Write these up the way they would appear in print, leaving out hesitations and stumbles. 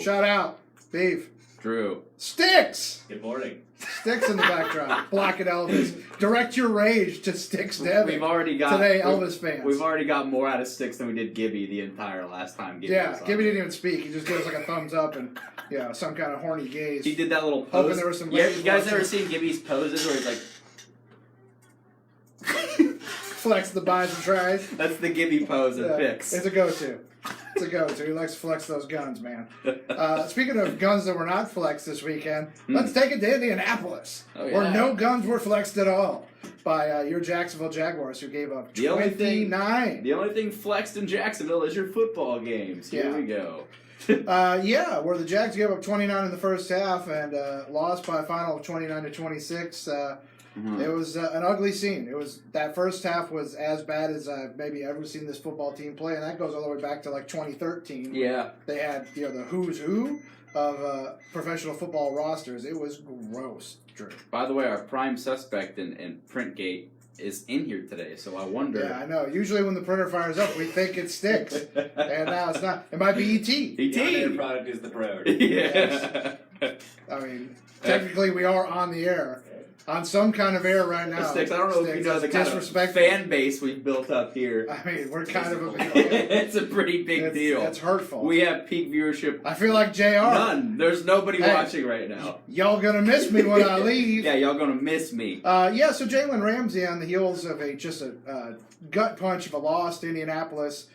Shout out. Beef. Drew. Sticks. Good morning. Sticks in the background. Block it, Elvis. Direct your rage to Sticks Devin. We've already got today, Elvis fans. We've already got more out of Sticks than we did Gibby the entire last time. Gibby was on. Gibby didn't even speak. He just gave us like a thumbs up and some kind of horny gaze. He did that little pose. Hoping there was some. Yeah, you guys ever seen Gibby's poses where he's like flex the buys and tries? That's the Gibby pose in pics. It's a go-to. It's a go-to. He likes to flex those guns, man. Speaking of guns that were not flexed this weekend, let's take it to Indianapolis, where no guns were flexed at all by your Jacksonville Jaguars, who gave up 29. The only thing flexed in Jacksonville is your football games. Here we go. Where the Jags gave up 29 in the first half and lost by a final of 29-26. It was an ugly scene. That first half was as bad as I've maybe ever seen this football team play, and that goes all the way back to like 2013. Yeah, they had the who's who of professional football rosters. It was gross, Drew. By the way, our prime suspect in Printgate is in here today, so I wonder. Yeah, I know. Usually when the printer fires up, we think it sticks, and now it's not. It might be E.T. The end product is the priority. Yeah. Yes. I mean, technically we are on the air. On some kind of air right now. Sticks, I don't know if you know the kind of fan base we've built up here. I mean, we're kind of a big deal. It's a pretty big deal. It's hurtful. We have peak viewership. I feel like JR. None. There's nobody watching right now. Y'all gonna miss me when I leave. Yeah, y'all gonna miss me. So Jalen Ramsey, on the heels of a gut punch of a loss to Indianapolis,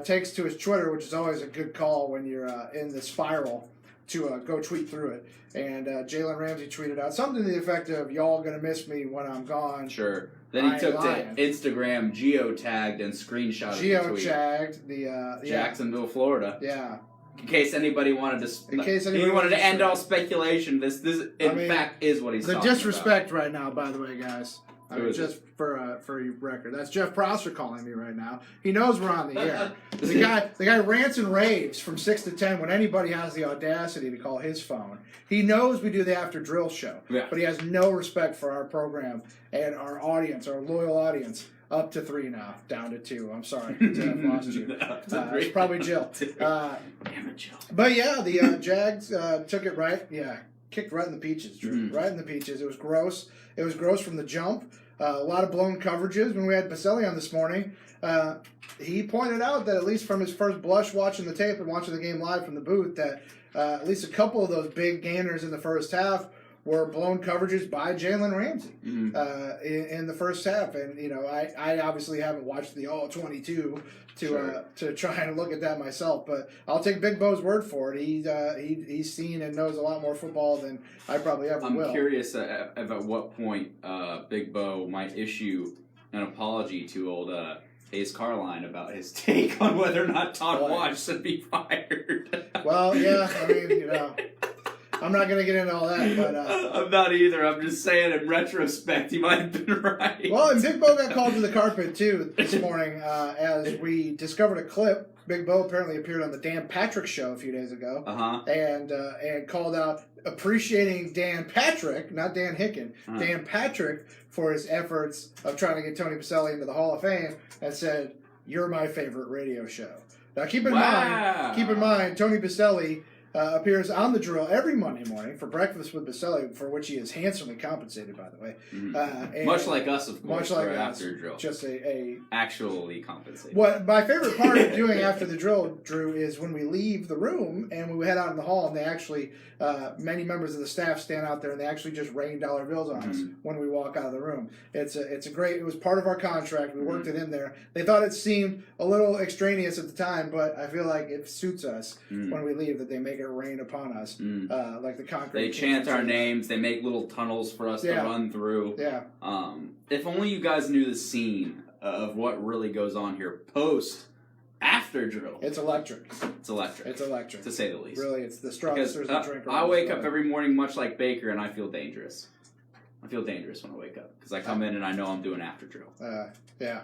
takes to his Twitter, which is always a good call when you're in the spiral, to go tweet through it. And Jalen Ramsey tweeted out something to the effect of, "Y'all gonna miss me when I'm gone." Sure. Then he took to Instagram, geotagged, and screenshotted the tweet. Geotagged the Jacksonville, Florida. Yeah. In case anybody wanted to end all speculation, this in fact is what he's talking about. The disrespect right now, by the way, guys. I mean, just for record, that's Jeff Prosser calling me right now. He knows we're on the air. The guy rants and raves from 6 to 10 when anybody has the audacity to call his phone. He knows we do the After Drill show, but he has no respect for our program and our audience, our loyal audience. Up to 3 now, down to 2. I'm sorry, I've lost you. It's probably Jill. Damn it, Jill. But yeah, the Jags took it right. Yeah, kicked right in the peaches, Drew. Right in the peaches. It was gross. It was gross from the jump. A lot of blown coverages. When we had Baselli on this morning, he pointed out that at least from his first blush watching the tape and watching the game live from the booth, that at least a couple of those big gainers in the first half were blown coverages by Jalen Ramsey in the first half. And, I obviously haven't watched the all 22 to try and look at that myself, but I'll take Big Bo's word for it. He's seen and knows a lot more football than I probably ever will. I'm curious at what point Big Bo might issue an apology to old Hayes Carline about his take on whether or not Todd Wash should be fired. Well, yeah, I mean, I'm not going to get into all that, but... I'm not either. I'm just saying, in retrospect, he might have been right. Well, and Big Bo got called to the carpet, too, this morning, as we discovered a clip. Big Bo apparently appeared on the Dan Patrick Show a few days ago, and called out appreciating Dan Patrick, not Dan Hicken, Dan Patrick, for his efforts of trying to get Tony Baselli into the Hall of Fame, and said, "You're my favorite radio show." Now, keep in mind, Tony Baselli appears on the Drill every Monday morning for Breakfast with Baselli, for which he is handsomely compensated, by the way. Much like us, of course, much like for us, After Drill. Just a actually compensated. What my favorite part of doing After the Drill, Drew, is when we leave the room and we head out in the hall, and they actually, many members of the staff stand out there and they actually just rain dollar bills on us when we walk out of the room. It's a great. It was part of our contract. We worked it in there. They thought it seemed a little extraneous at the time, but I feel like it suits us when we leave that they make it rain upon us, like the concrete. They chant our names. They make little tunnels for us to run through. Yeah. If only you guys knew the scene of what really goes on here after Drill. It's electric. It's electric. It's electric, to say the least. Really, it's the strongest drink. I wake up every morning much like Baker, and I feel dangerous. I feel dangerous when I wake up because I come in and I know I'm doing After Drill. Yeah.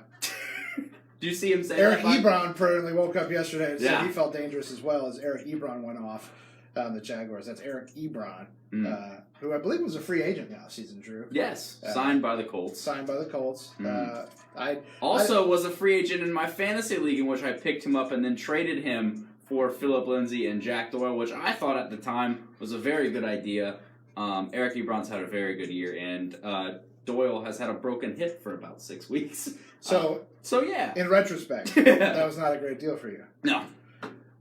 Do you see him say Eric that? Ebron apparently woke up yesterday and said he felt dangerous as well, as Eric Ebron went off on the Jaguars. That's Eric Ebron, who I believe was a free agent last season, Drew. Yes, signed by the Colts. I was a free agent in my fantasy league in which I picked him up and then traded him for Philip Lindsay and Jack Doyle, which I thought at the time was a very good idea. Eric Ebron's had a very good year, and Doyle has had a broken hip for about 6 weeks. So yeah. In retrospect, that was not a great deal for you. No.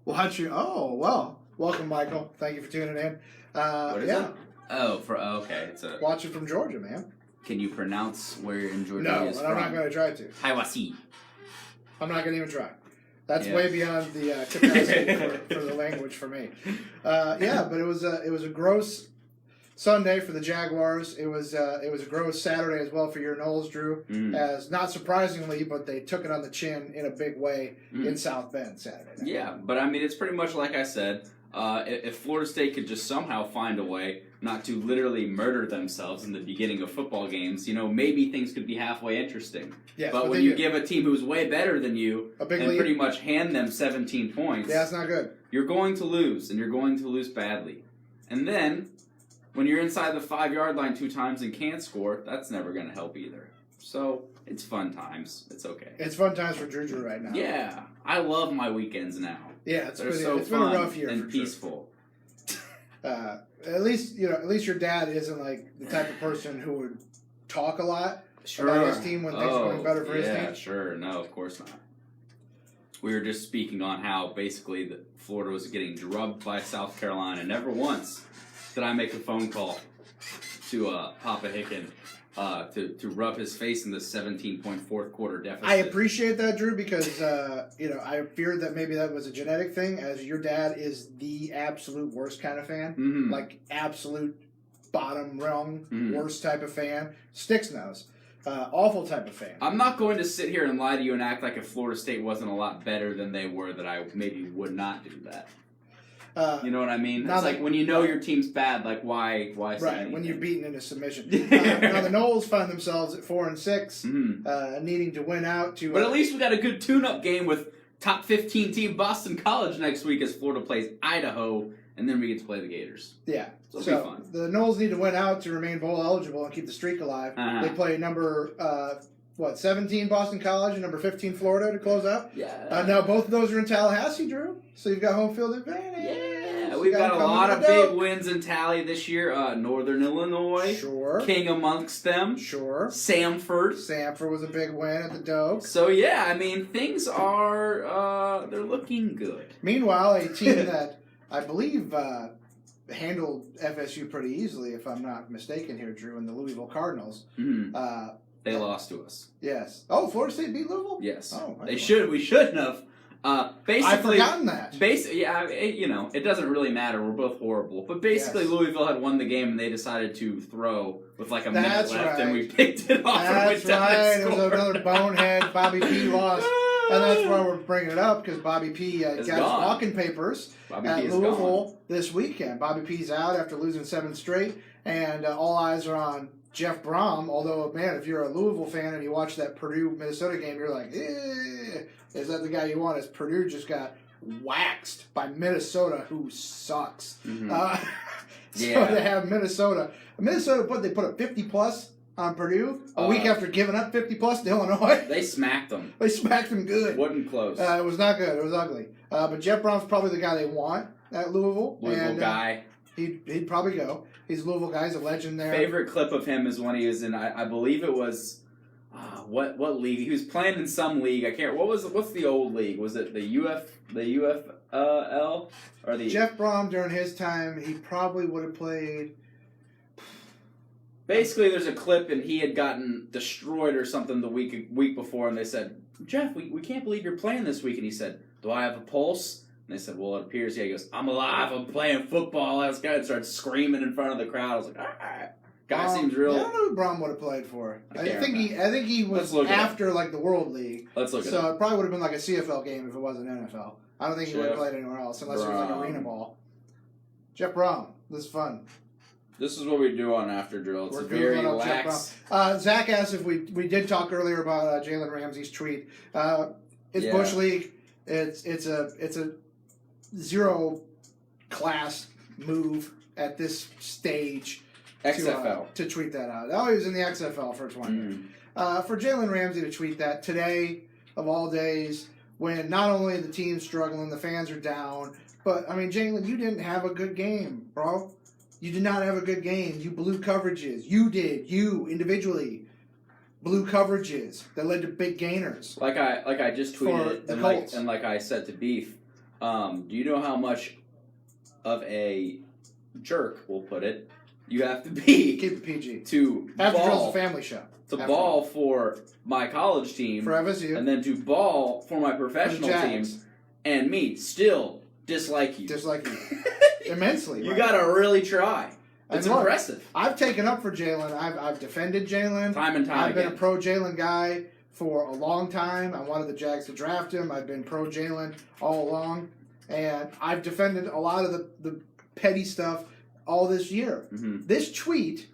Well, how'd you? Oh, well. Welcome, Michael. Thank you for tuning in. What is it? Oh, okay. It's a. Watching from Georgia, man. Can you pronounce where in Georgia No, he is and from? I'm not going to try to. Hiwassee. I'm not going to even try. That's Yeah. way beyond the capacity for the language for me. But it was a gross Sunday for the Jaguars. It was a gross Saturday as well for your Knowles, Drew. As not surprisingly, but they took it on the chin in a big way in South Bend Saturday night. Yeah, but I mean, it's pretty much like I said. If Florida State could just somehow find a way not to literally murder themselves in the beginning of football games, maybe things could be halfway interesting. Yes, but when you give a team who's way better than you and pretty much hand them 17 points, yeah, it's not good. You're going to lose, and you're going to lose badly. And then, when you're inside the 5-yard line 2 times and can't score, that's never going to help either. So, it's fun times. It's okay. It's fun times for Drew right now. Yeah. I love my weekends now. Yeah, it's been a rough year and for peaceful. Sure. At least your dad isn't like the type of person who would talk a lot about his team when things are going better for his team. Yeah, sure. No, of course not. We were just speaking on how basically Florida was getting drubbed by South Carolina. Never once did I make a phone call to Papa Hicken to rub his face in the 17-point fourth quarter deficit. I appreciate that, Drew, because I feared that maybe that was a genetic thing, as your dad is the absolute worst kind of fan, like absolute bottom rung, worst type of fan. Sticks nose. Awful type of fan. I'm not going to sit here and lie to you and act like if Florida State wasn't a lot better than they were, that I maybe would not do that. You know what I mean? It's like when you know your team's bad, like why say anything? When you're beaten into submission. Now the Knowles find themselves at 4-6, needing to win out to. But at least we got a good tune-up game with top 15 team Boston College next week as Florida plays Idaho, and then we get to play the Gators. Yeah. So it'll be fun. The Knowles need to win out to remain bowl eligible and keep the streak alive. They play number 17 Boston College and number 15 Florida to close out. Yeah. Now both of those are in Tallahassee, Drew. So you've got home field advantage. Yeah, we've got a lot of big wins in Tally this year. Northern Illinois, sure. King amongst them, sure. Samford was a big win at the Doak. So yeah, I mean things are they're looking good. Meanwhile, a team that I believe handled FSU pretty easily, if I'm not mistaken here, Drew, and the Louisville Cardinals. They lost to us. Yes. Oh, Florida State beat Louisville? Yes. Oh, they should. We shouldn't have. Basically, I've forgotten that. It doesn't really matter. We're both horrible. But basically, Louisville had won the game, and they decided to throw with like a minute left, and we picked it off and went down and scored. It was another bonehead. Bobby P lost. And that's why we're bringing it up, because Bobby P got his walking papers at Louisville this weekend. Bobby P's out after losing 7 straight, and all eyes are on Jeff Brom. Although, man, if you're a Louisville fan and you watch that Purdue-Minnesota game, you're like, is that the guy you want? As Purdue just got waxed by Minnesota, who sucks. So to have Minnesota, they put a 50-plus on Purdue a week after giving up 50-plus to Illinois. They smacked them. They smacked them good. Wasn't close. It was not good. It was ugly. But Jeff Brom's probably the guy they want at Louisville. Guy. He'd probably go. He's a Louisville guy. He's a legend there. Favorite clip of him is when he was in, I believe it was, what league? He was playing in some league. I can't. What's the old league? Was it the UFL or the? Jeff Brom during his time, he probably would have played. Basically, there's a clip, and he had gotten destroyed or something the week before, and they said, Jeff, we can't believe you're playing this week. And he said, do I have a pulse? And they said, well, it appears, yeah. He goes, I'm alive, I'm playing football. This guy starts screaming in front of the crowd. I was like, all right. Guy seems real. I don't know who Brom would have played for. I think he was after like the World League. Let's look at it. So it probably would have been like a CFL game if it wasn't NFL. I don't think he would have played anywhere else unless it was like arena ball. Jeff Brom. This is fun. This is what we do on After Drill. It's very lax. Zach asked if we did talk earlier about Jalen Ramsey's tweet. It's Bush League. It's a zero class move at this stage. XFL. To tweet that out. Oh, he was in the XFL for 20 years. For Jalen Ramsey to tweet that today, of all days, when not only the team's struggling, the fans are down, but, I mean, Jalen, you didn't have a good game, bro. You did not have a good game. You blew coverages. You individually blew coverages that led to big gainers. Like I just tweeted the and like I said to Beef, do you know how much of a jerk, we'll put it, you have to be Keep it PG. to After Drill's ball a family show. ball for my college team For FSU. and then to ball for my professional team and me still dislike you. Dislike you. Immensely. You right? gotta really try. It's And look, impressive. I've taken up for Jalen. I've defended Jalen. Time and time I've again. been a pro Jalen guy for a long time. I wanted the Jags to draft him. I've been pro Jalen all along. And I've defended a lot of the petty stuff all this year. Mm-hmm. This tweet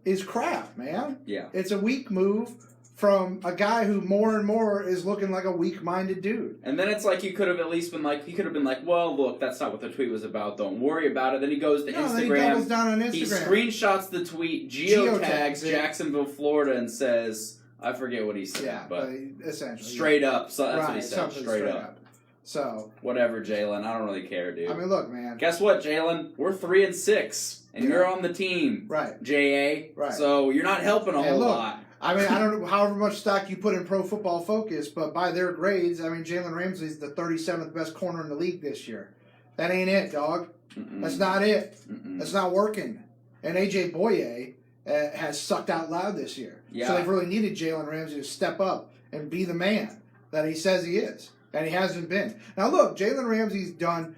is crap, man. Yeah. It's a weak move from a guy who more and more is looking like a weak-minded dude. And then it's like you could have at least been like, he could have been like, well, look, that's not what the tweet was about. Don't worry about it. Then he goes to No, then he Instagram. doubles down on Instagram. He screenshots the tweet, Geotags geotags it. Jacksonville, Florida, and says, I forget what he said, Yeah, but essentially. straight up. So that's right, what he said, something straight up. So, Whatever, Jalen. I don't really care, dude. I mean, look, man. Guess what, Jalen? We're 3-6, and Yeah. you're on the team, Right. JA. Right. So you're not helping a And whole look, lot. I mean, I don't know however much stock you put in Pro Football Focus, but by their grades, I mean, Jalen Ramsey's the 37th best corner in the league this year. That ain't it, dog. Mm-mm. That's not it. Mm-mm. That's not working. And A.J. Boye has sucked out loud this year. Yeah. So they've really needed Jalen Ramsey to step up and be the man that he says he is. And he hasn't been. Now, look, Jalen Ramsey's done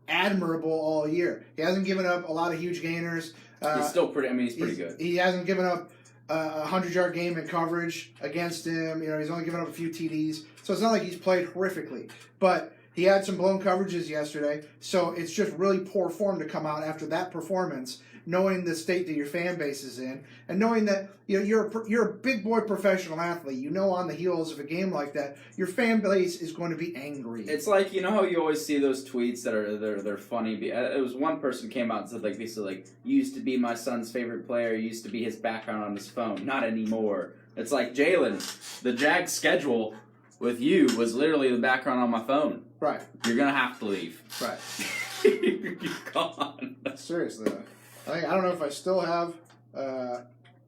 admirable all year. He hasn't given up a lot of huge gainers. He's still pretty, he's pretty good. He hasn't given up a 100-yard game in coverage against him. You know, he's only given up a few TDs. So it's not like he's played horrifically. But he had some blown coverages yesterday. So it's just really poor form to come out after that performance, knowing the state that your fan base is in, and knowing that you're a big boy professional athlete. You know, on the heels of a game like that, your fan base is going to be angry. It's like, you know how you always see those tweets that are they're funny. It was one person came out and said like basically like, you used to be my son's favorite player, you used to be his background on his phone, not anymore. It's like, Jalen, the Jags schedule with you was literally the background on my phone. Right. You're gonna have to leave. Right. You're gone. Seriously, though. I don't know if I still have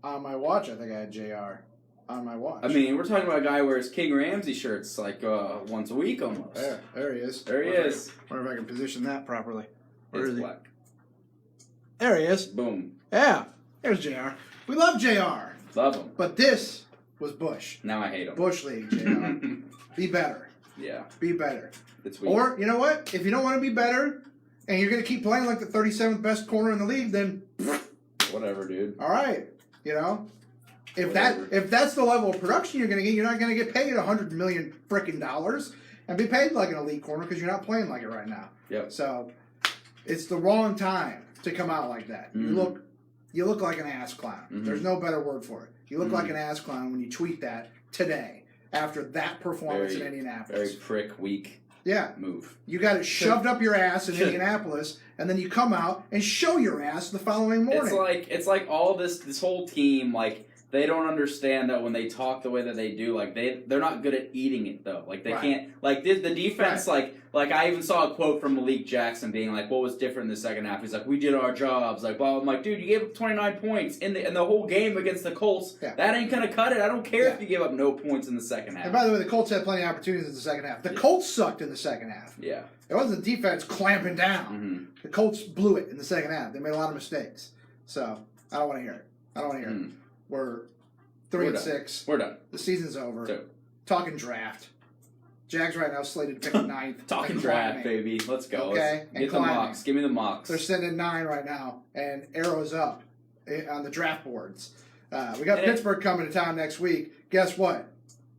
on my watch. I think I had JR on my watch. I mean, we're talking about a guy who wears King Ramsey shirts like once a week almost. there he is. There he is. Wonder if I can position that properly. Where It's is he? black. There he is. Boom. Yeah, there's JR. We love JR, Love him. but this was Bush. Now I hate him. Bush League, JR. Be better. Yeah. Be better. It's weak. Or, you know what? If you don't want to be better, and you're going to keep playing like the 37th best corner in the league, then Whatever, dude. all right. You know? If Whatever. that's the level of production you're going to get, you're not going to get paid $100 million frickin' dollars and be paid like an elite corner because you're not playing like it right now. Yep. So it's the wrong time to come out like that. Mhm. You look like an ass clown. Mhm. There's no better word for it. You look Mhm. like an ass clown when you tweet that today after that performance in Very Indianapolis. prick, weak Yeah. move. You got it shoved up your ass in Indianapolis, and then you come out and show your ass the following morning. It's like all this whole team, like, they don't understand that when they talk the way that they do, like they're not good at eating it though. Like they Right. can't, like the defense, like I even saw a quote from Malik Jackson being like, "What was different in the second half?" He's like, "We did our jobs." Like, well, I'm like, dude, you gave up 29 points in the whole game against the Colts. Yeah. That ain't gonna cut it. I don't care Yeah. if you give up no points in the second half. And by the way, the Colts had plenty of opportunities in the second half. The Colts sucked in the second half. Yeah. It wasn't the defense clamping down. Mm-hmm. The Colts blew it in the second half. They made a lot of mistakes. So I don't want to hear it. I don't want to hear it. We're 3-6. We're done. The season's over. So, Talking draft. Jags right now slated to pick ninth. talking and draft, climbing. baby. Let's go. Okay, Let's and get the climbing. mocks. Give me the mocks. They're sitting at 9 right now, and arrows up on the draft boards. We got Pittsburgh coming to town next week. Guess what?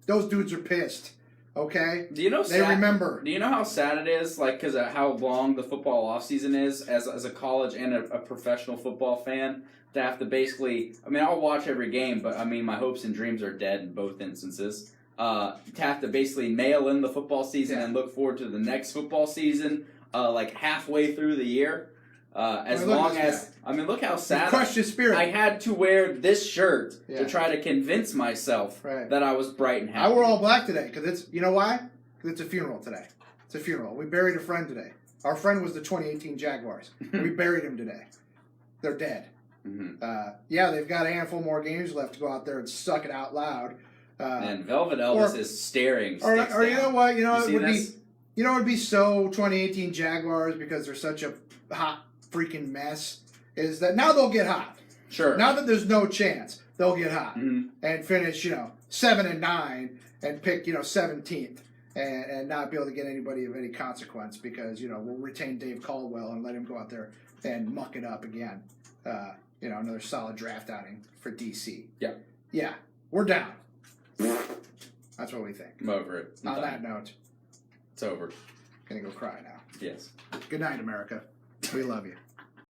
Those dudes are pissed. Okay? Do you know They remember. Do you know how sad it is, like, because of how long the football offseason is as a college and a professional football fan, to have to basically, I mean, I'll watch every game, but, I mean, my hopes and dreams are dead in both instances. To have to basically mail in the football season and look forward to the next football season, like, halfway through the year. Look how sad. Crushed his spirit. I had to wear this shirt Yeah. to try to convince myself that I was bright and happy. I wore all black today because you know why? It's a funeral today. It's a funeral. We buried a friend today. Our friend was the 2018 Jaguars. We buried him today. They're dead. Mm-hmm. Yeah, they've got a handful more games left to go out there and suck it out loud. And Velvet Elvis is staring. Or you know what? You know You it see would this? be. You know it would be so 2018 Jaguars because they're such a hot freaking mess. Is that now they'll get hot? Sure. Now that there's no chance, they'll get hot Mhm. and finish 7-9 and pick 17th and not be able to get anybody of any consequence because we'll retain Dave Caldwell and let him go out there and muck it up again. Another solid draft outing for DC. Yeah. Yeah, we're down. That's what we think. I'm over it. On that note, it's over. gonna go cry now. Yes. Good night, America. We love you.